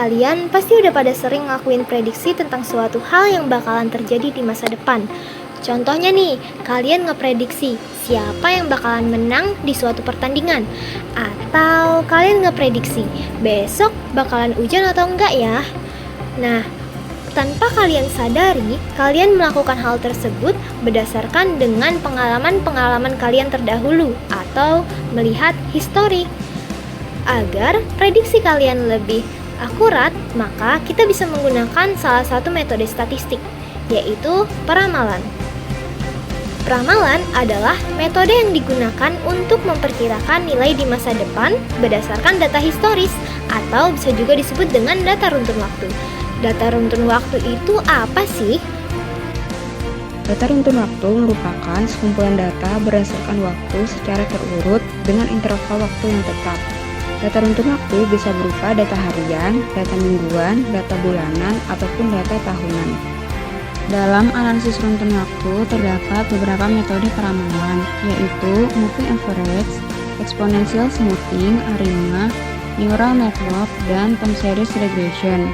kalian pasti udah pada sering ngelakuin prediksi tentang suatu hal yang bakalan terjadi di masa depan. Contohnya nih, kalian ngeprediksi siapa yang bakalan menang di suatu pertandingan. Atau kalian ngeprediksi besok bakalan hujan atau enggak ya. Nah, tanpa kalian sadari, kalian melakukan hal tersebut berdasarkan dengan pengalaman-pengalaman kalian terdahulu atau melihat histori. Agar prediksi kalian lebih akurat, maka kita bisa menggunakan salah satu metode statistik, yaitu peramalan. Peramalan adalah metode yang digunakan untuk memperkirakan nilai di masa depan berdasarkan data historis, atau bisa juga disebut dengan data runtun waktu. Data runtun waktu itu apa sih? Data runtun waktu merupakan sekumpulan data berdasarkan waktu secara terurut dengan interval waktu yang tetap. Data runtun waktu bisa berupa data harian, data mingguan, data bulanan, ataupun data tahunan. Dalam analisis runtun waktu terdapat beberapa metode peramalan, yaitu moving average, exponential smoothing, ARIMA, neural network, dan time series regression.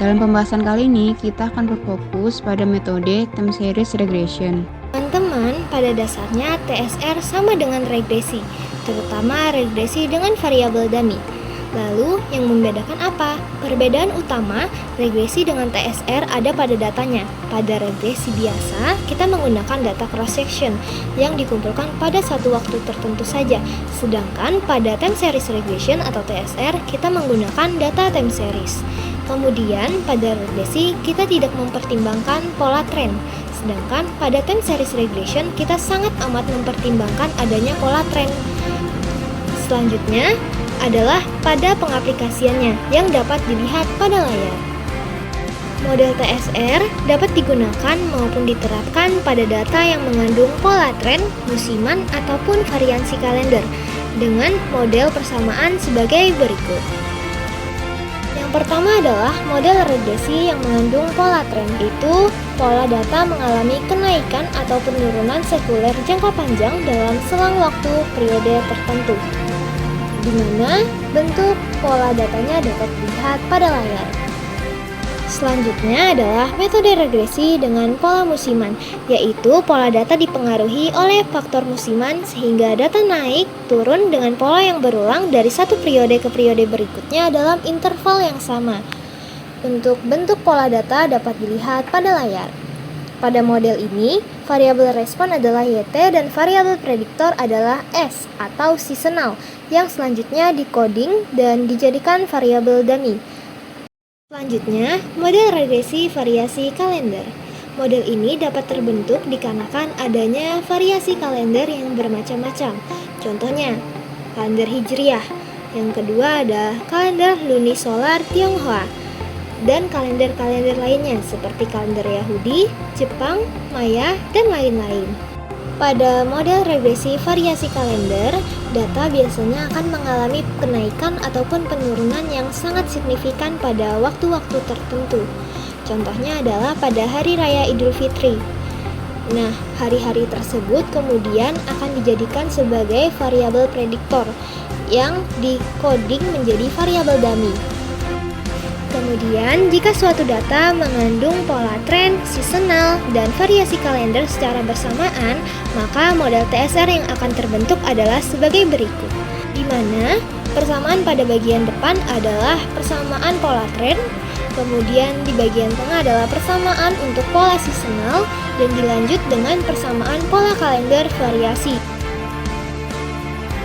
Dalam pembahasan kali ini, kita akan berfokus pada metode time series regression. Teman-teman, pada dasarnya TSR sama dengan regresi, terutama regresi dengan variabel dummy. Lalu, yang membedakan apa? Perbedaan utama, regresi dengan TSR ada pada datanya. Pada regresi biasa, kita menggunakan data cross-section yang dikumpulkan pada satu waktu tertentu saja. Sedangkan pada time series regression atau TSR, kita menggunakan data time series. Kemudian, pada regresi, kita tidak mempertimbangkan pola tren. Sedangkan pada time series regression, kita sangat amat mempertimbangkan adanya pola tren. Selanjutnya adalah pada pengaplikasiannya yang dapat dilihat pada layar. Model TSR dapat digunakan maupun diterapkan pada data yang mengandung pola tren, musiman, ataupun variansi kalender dengan model persamaan sebagai berikut. Yang pertama adalah model regresi yang mengandung pola tren, itu pola data mengalami kenaikan atau penurunan sekuler jangka panjang dalam selang waktu periode tertentu, di mana bentuk pola datanya dapat dilihat pada layar. Selanjutnya adalah metode regresi dengan pola musiman, yaitu pola data dipengaruhi oleh faktor musiman sehingga data naik turun dengan pola yang berulang dari satu periode ke periode berikutnya dalam interval yang sama. Untuk bentuk pola data dapat dilihat pada layar. Pada model ini, variabel respon adalah YT dan variabel prediktor adalah S atau seasonal, yang selanjutnya dikoding dan dijadikan variabel dummy. Selanjutnya, model regresi variasi kalender. Model ini dapat terbentuk dikarenakan adanya variasi kalender yang bermacam-macam. Contohnya, kalender Hijriah. Yang kedua ada kalender lunisolar Tionghoa. Dan kalender-kalender lainnya seperti kalender Yahudi, Jepang, Maya, dan lain-lain. Pada model regresi variasi kalender, data biasanya akan mengalami kenaikan ataupun penurunan yang sangat signifikan pada waktu-waktu tertentu. Contohnya adalah pada Hari Raya Idul Fitri. Nah, hari-hari tersebut kemudian akan dijadikan sebagai variabel prediktor yang dikoding menjadi variabel dummy. Kemudian, jika suatu data mengandung pola tren, seasonal, dan variasi kalender secara bersamaan, maka model TSR yang akan terbentuk adalah sebagai berikut, di mana persamaan pada bagian depan adalah persamaan pola tren, kemudian di bagian tengah adalah persamaan untuk pola seasonal, dan dilanjut dengan persamaan pola kalender variasi.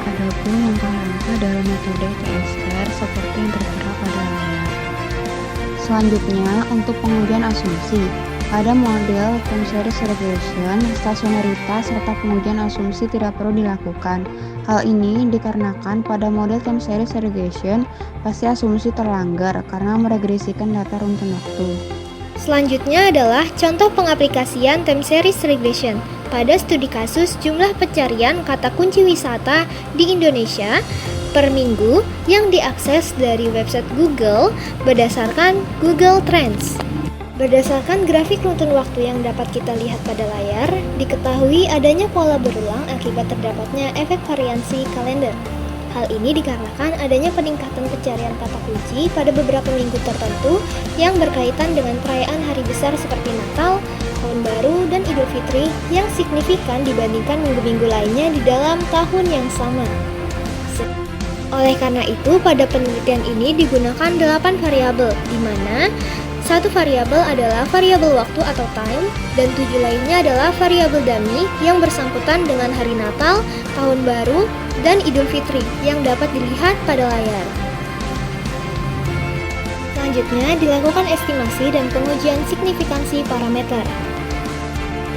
Adapun langkah-langkah dalam metode TSR seperti yang tertera pada layar. Selanjutnya, untuk pengujian asumsi. Pada model time series regression, stasionaritas serta pengujian asumsi tidak perlu dilakukan. Hal ini dikarenakan pada model time series regression, pasti asumsi terlanggar karena meregresikan data runtun waktu. Selanjutnya adalah contoh pengaplikasian time series regression. Pada studi kasus jumlah pencarian kata kunci wisata di Indonesia per minggu yang diakses dari website Google berdasarkan Google Trends. Berdasarkan grafik runtun waktu yang dapat kita lihat pada layar, diketahui adanya pola berulang akibat terdapatnya efek variansi kalender. Hal ini dikarenakan adanya peningkatan pencarian kata kunci pada beberapa minggu tertentu yang berkaitan dengan perayaan hari besar seperti Natal, Tahun Baru, dan Idul Fitri yang signifikan dibandingkan minggu-minggu lainnya di dalam tahun yang sama. Oleh karena itu, pada penelitian ini digunakan 8 variabel, di mana satu variabel adalah variabel waktu atau time, dan 7 lainnya adalah variabel dummy yang bersangkutan dengan hari Natal, Tahun Baru, dan Idul Fitri yang dapat dilihat pada layar. Selanjutnya, dilakukan estimasi dan pengujian signifikansi parameter.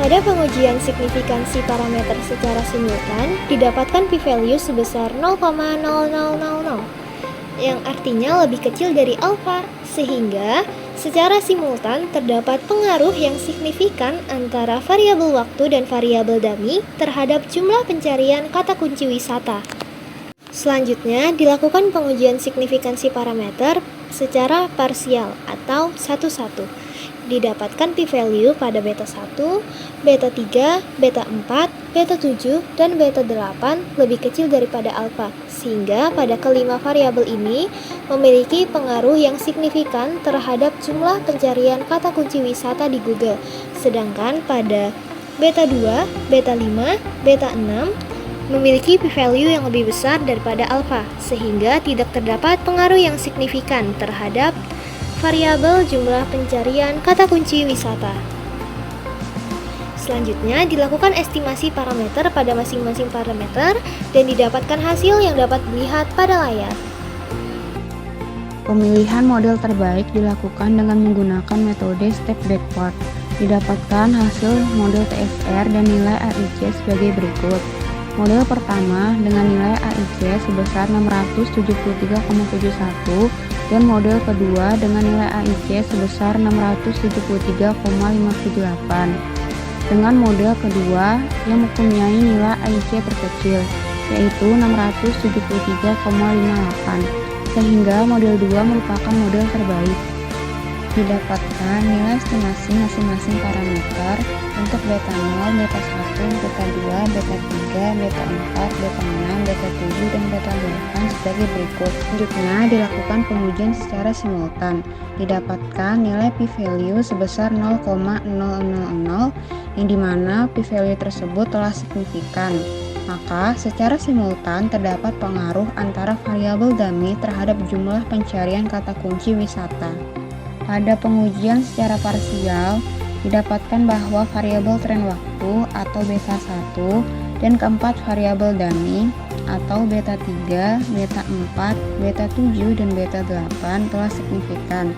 Pada pengujian signifikansi parameter secara simultan, didapatkan p-value sebesar 0,0000, yang artinya lebih kecil dari alfa, sehingga secara simultan terdapat pengaruh yang signifikan antara variabel waktu dan variabel dummy terhadap jumlah pencarian kata kunci wisata. Selanjutnya, dilakukan pengujian signifikansi parameter secara parsial atau satu-satu. Didapatkan p-value pada beta 1, beta 3, beta 4, beta 7, dan beta 8 lebih kecil daripada alfa, sehingga pada kelima variabel ini memiliki pengaruh yang signifikan terhadap jumlah pencarian kata kunci wisata di Google. Sedangkan pada beta 2, beta 5, beta 6 memiliki p-value yang lebih besar daripada alfa, sehingga tidak terdapat pengaruh yang signifikan terhadap variabel jumlah pencarian kata kunci wisata. Selanjutnya, dilakukan estimasi parameter pada masing-masing parameter dan didapatkan hasil yang dapat dilihat pada layar. Pemilihan model terbaik dilakukan dengan menggunakan metode step backward. Didapatkan hasil model TSR dan nilai AIC sebagai berikut. Model pertama dengan nilai AIC sebesar 673,71 dan model kedua dengan nilai AIC sebesar 673,58. Dengan model kedua yang mempunyai nilai AIC terkecil, yaitu 673,58, sehingga model 2 merupakan model terbaik. Didapatkan nilai estimasi masing-masing parameter untuk beta 0, beta 1, beta 2, beta 3, beta 4, beta 6, beta 7, dan beta 8 sebagai berikut. Selanjutnya dilakukan pengujian secara simultan. Didapatkan nilai p-value sebesar 0,000 yang dimana p-value tersebut telah signifikan. Maka secara simultan terdapat pengaruh antara variabel dummy terhadap jumlah pencarian kata kunci wisata. Pada pengujian secara parsial, didapatkan bahwa variabel tren waktu atau beta 1 dan keempat variabel dummy atau beta 3, beta 4, beta 7, dan beta 8 telah signifikan.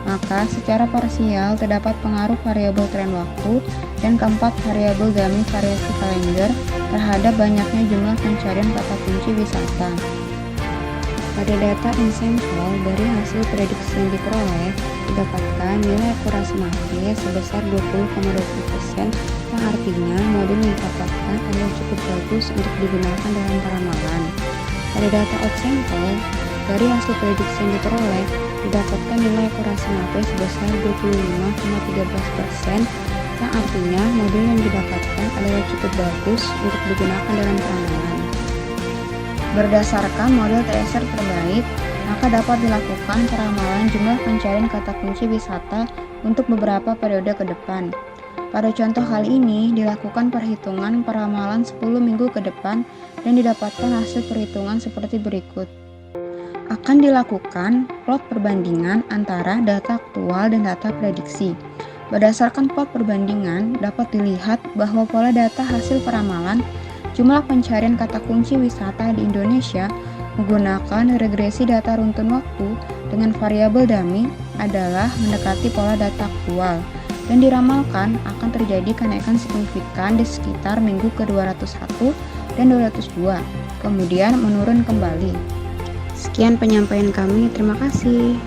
Maka secara parsial terdapat pengaruh variabel tren waktu dan keempat variabel dummy variasi kalender terhadap banyaknya jumlah pencarian kata kunci wisata. Pada data in sampel dari hasil prediksi yang diperoleh, didapatkan nilai akurasi mate sebesar 20,20%, yang artinya model yang didapatkan adalah cukup bagus untuk digunakan dalam peramalan. Pada data out sampel dari hasil prediksi yang diperoleh, didapatkan nilai akurasi mate sebesar 25,13%, yang artinya model yang didapatkan adalah cukup bagus untuk digunakan dalam peramalan. Berdasarkan model TSR terbaik, maka dapat dilakukan peramalan jumlah pencarian kata kunci wisata untuk beberapa periode ke depan. Pada contoh hal ini, dilakukan perhitungan peramalan 10 minggu ke depan dan didapatkan hasil perhitungan seperti berikut. Akan dilakukan plot perbandingan antara data aktual dan data prediksi. Berdasarkan plot perbandingan, dapat dilihat bahwa pola data hasil peramalan jumlah pencarian kata kunci wisata di Indonesia menggunakan regresi data runtun waktu dengan variabel dummy adalah mendekati pola data aktual dan diramalkan akan terjadi kenaikan signifikan di sekitar minggu ke-201 dan 202, kemudian menurun kembali. Sekian penyampaian kami, terima kasih.